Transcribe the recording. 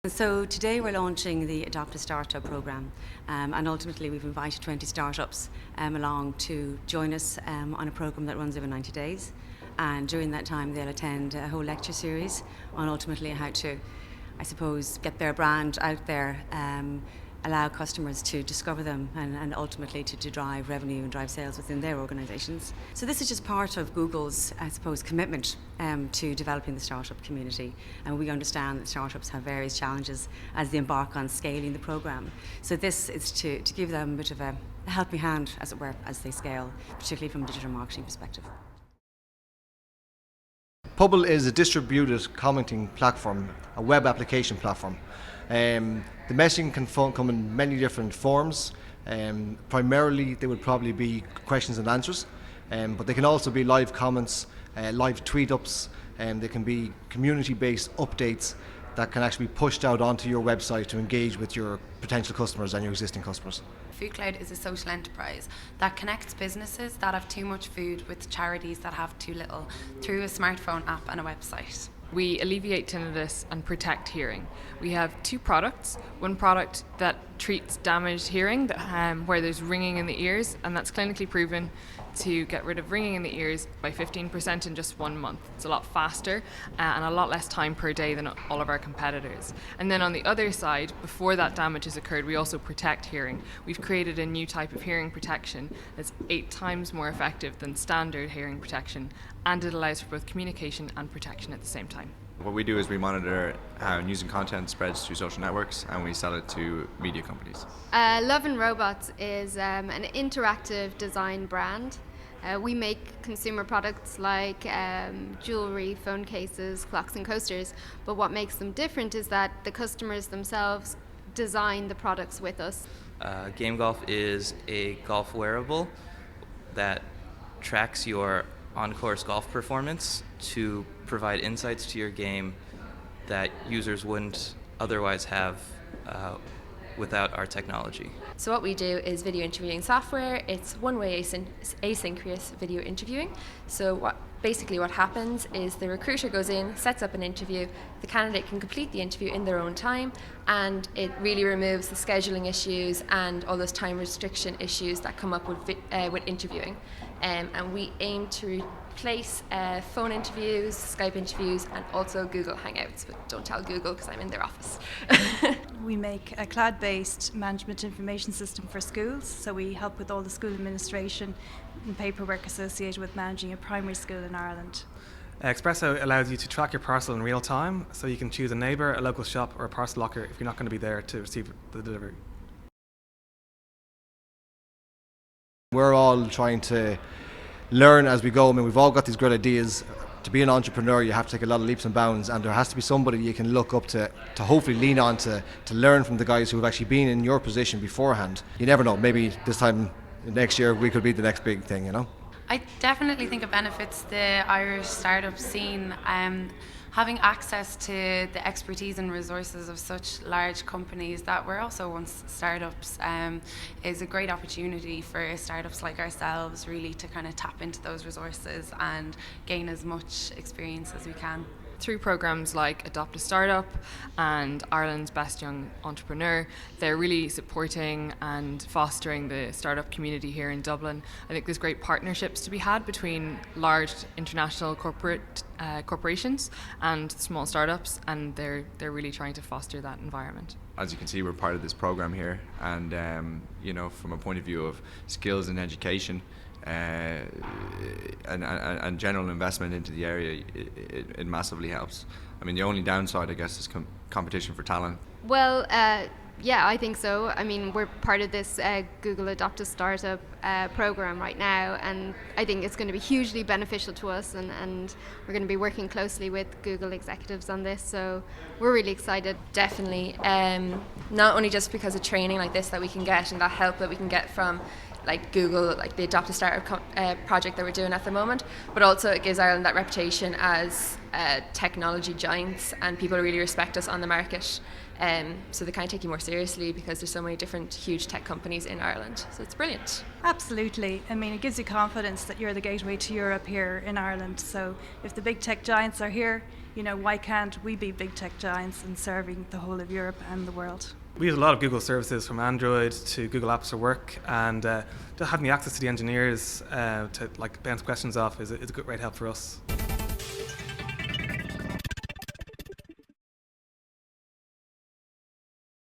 So today we're launching the Adopt a Startup programme, and ultimately we've invited 20 startups along to join us on a programme that runs over 90 days. And during that time they'll attend a whole lecture series on ultimately how to, I suppose, get their brand out there, allow customers to discover them and ultimately to drive revenue and drive sales within their organisations. So this is just part of Google's, I suppose, commitment to developing the startup community. And we understand that startups have various challenges as they embark on scaling the programme. So this is to give them a bit of a helping hand, as it were, as they scale, particularly from a digital marketing perspective. Pubble is a distributed commenting platform, a web application platform. The messaging can come in many different forms. Primarily, they would probably be questions and answers, but they can also be live comments, live tweet ups, and they can be community-based updates that can actually be pushed out onto your website to engage with your potential customers and your existing customers. Food Cloud is a social enterprise that connects businesses that have too much food with charities that have too little through a smartphone app and a website. We alleviate tinnitus and protect hearing. We have two products. One product that treats damaged hearing, where there's ringing in the ears, and that's clinically proven to get rid of ringing in the ears by 15% in just 1 month. It's a lot faster and a lot less time per day than all of our competitors. And then on the other side, before that damage has occurred, we also protect hearing. We've created a new type of hearing protection that's 8 times more effective than standard hearing protection, and it allows for both communication and protection at the same time. What we do is we monitor how news and content spreads through social networks, and we sell it to media companies. Love and Robots is an interactive design brand. We make consumer products like jewellery, phone cases, clocks and coasters, but what makes them different is that the customers themselves design the products with us. Game Golf is a golf wearable that tracks your on-course golf performance to provide insights to your game that users wouldn't otherwise have without our technology. So what we do is video interviewing software. It's one-way asynchronous video interviewing. So what happens is the recruiter goes in, sets up an interview, the candidate can complete the interview in their own time, and it really removes the scheduling issues and all those time restriction issues that come up with interviewing. And we aim to replace phone interviews, Skype interviews, and also Google Hangouts, but don't tell Google because I'm in their office. We make a cloud-based management information system for schools, so we help with all the school administration and paperwork associated with managing a primary school in Ireland. Expresso allows you to track your parcel in real time, so you can choose a neighbour, a local shop or a parcel locker if you're not going to be there to receive the delivery. We're all trying to learn as we go. I mean, we've all got these great ideas. To be an entrepreneur, you have to take a lot of leaps and bounds, and there has to be somebody you can look up to hopefully lean on to learn from the guys who have actually been in your position beforehand. You never know, maybe this time next year we could be the next big thing, you know? I definitely think it benefits the Irish startup scene. Having access to the expertise and resources of such large companies that were also once startups is a great opportunity for startups like ourselves really to kind of tap into those resources and gain as much experience as we can. Through programs like Adopt a Startup and Ireland's Best Young Entrepreneur, they're really supporting and fostering the startup community here in Dublin. I think there's great partnerships to be had between large international corporations and small startups, and they're really trying to foster that environment. As you can see, we're part of this program here, and from a point of view of skills and education, and general investment into the area, it massively helps. I mean, the only downside, I guess, is competition for talent. Well, yeah, I think so. I mean, we're part of this Google Adopt a Startup program right now, and I think it's going to be hugely beneficial to us, and we're going to be working closely with Google executives on this, so we're really excited. Definitely, not only just because of training like this that we can get and that help that we can get from like Google, like the Adopt a Startup project that we're doing at the moment, but also it gives Ireland that reputation as technology giants, and people really respect us on the market So they kind of take you more seriously because there's so many different huge tech companies in Ireland. So it's brilliant. Absolutely. I mean, it gives you confidence that you're the gateway to Europe here in Ireland. So if the big tech giants are here, you know, why can't we be big tech giants and serving the whole of Europe and the world? We use a lot of Google services, from Android to Google Apps for work, and just having the access to the engineers to like bounce questions off is a great help for us.